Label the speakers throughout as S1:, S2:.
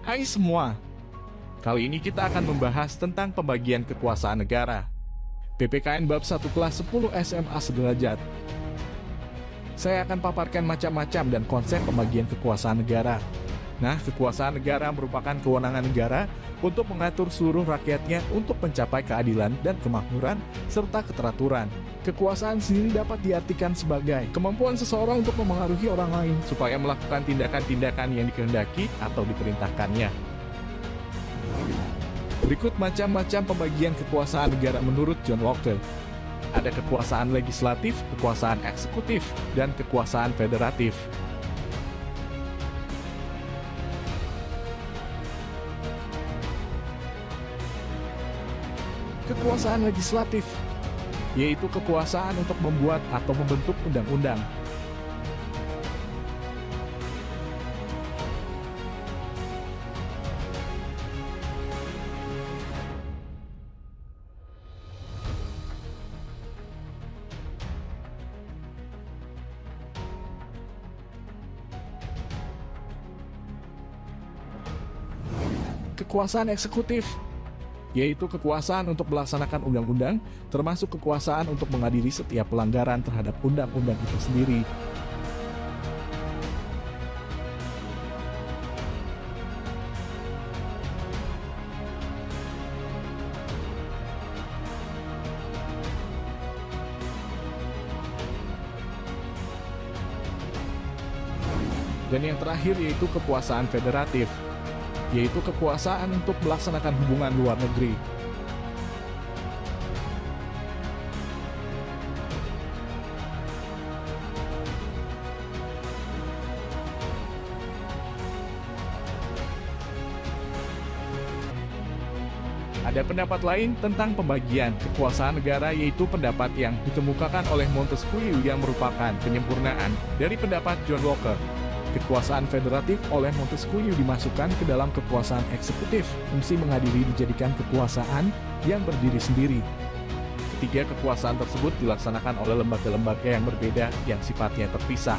S1: Hai semua, kali ini kita akan membahas tentang pembagian kekuasaan negara. PPKN Bab 1 Kelas 10 SMA Sederajat. Saya akan paparkan macam-macam dan konsep pembagian kekuasaan negara. Nah, kekuasaan negara merupakan kewenangan negara untuk mengatur seluruh rakyatnya untuk mencapai keadilan dan kemakmuran serta keteraturan. Kekuasaan sendiri dapat diartikan sebagai kemampuan seseorang untuk memengaruhi orang lain supaya melakukan tindakan-tindakan yang dikehendaki atau diperintahkannya. Berikut macam-macam pembagian kekuasaan negara menurut John Locke. Ada kekuasaan legislatif, kekuasaan eksekutif, dan kekuasaan federatif. Kekuasaan legislatif yaitu kekuasaan untuk membuat atau membentuk undang-undang. Kekuasaan eksekutif yaitu kekuasaan untuk melaksanakan undang-undang, termasuk kekuasaan untuk mengadili setiap pelanggaran terhadap undang-undang itu sendiri. Dan yang terakhir yaitu kekuasaan federatif, yaitu kekuasaan untuk melaksanakan hubungan luar negeri. Ada pendapat lain tentang pembagian kekuasaan negara, yaitu pendapat yang dikemukakan oleh Montesquieu yang merupakan penyempurnaan dari pendapat John Locke. Kekuasaan federatif oleh Montesquieu dimasukkan ke dalam kekuasaan eksekutif. Fungsi mengadili dijadikan kekuasaan yang berdiri sendiri. Ketiga kekuasaan tersebut dilaksanakan oleh lembaga-lembaga yang berbeda yang sifatnya terpisah.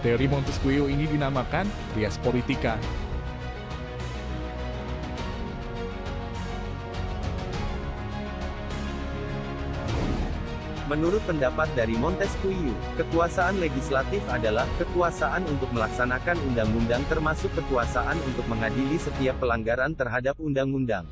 S1: Teori Montesquieu ini dinamakan res politica.
S2: Menurut pendapat dari Montesquieu, kekuasaan legislatif adalah kekuasaan untuk melaksanakan undang-undang termasuk kekuasaan untuk mengadili setiap pelanggaran terhadap undang-undang.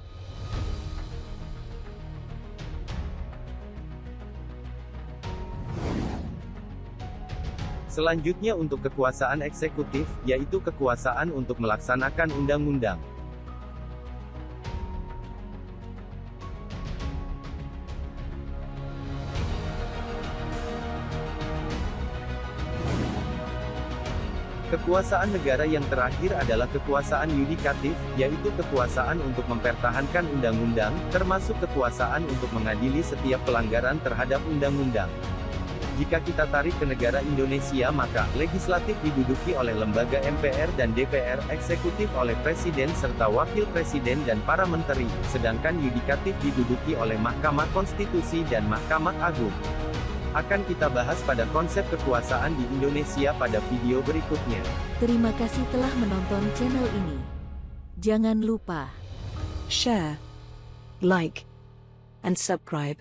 S2: Selanjutnya untuk kekuasaan eksekutif, yaitu kekuasaan untuk melaksanakan undang-undang. Kekuasaan negara yang terakhir adalah kekuasaan yudikatif, yaitu kekuasaan untuk mempertahankan undang-undang, termasuk kekuasaan untuk mengadili setiap pelanggaran terhadap undang-undang. Jika kita tarik ke negara Indonesia, maka legislatif diduduki oleh lembaga MPR dan DPR, eksekutif oleh presiden serta wakil presiden dan para menteri, sedangkan yudikatif diduduki oleh Mahkamah Konstitusi dan Mahkamah Agung. Akan kita bahas pada konsep kekuasaan di Indonesia pada video berikutnya.
S3: Terima kasih telah menonton channel ini. Jangan lupa
S4: share, like, and subscribe.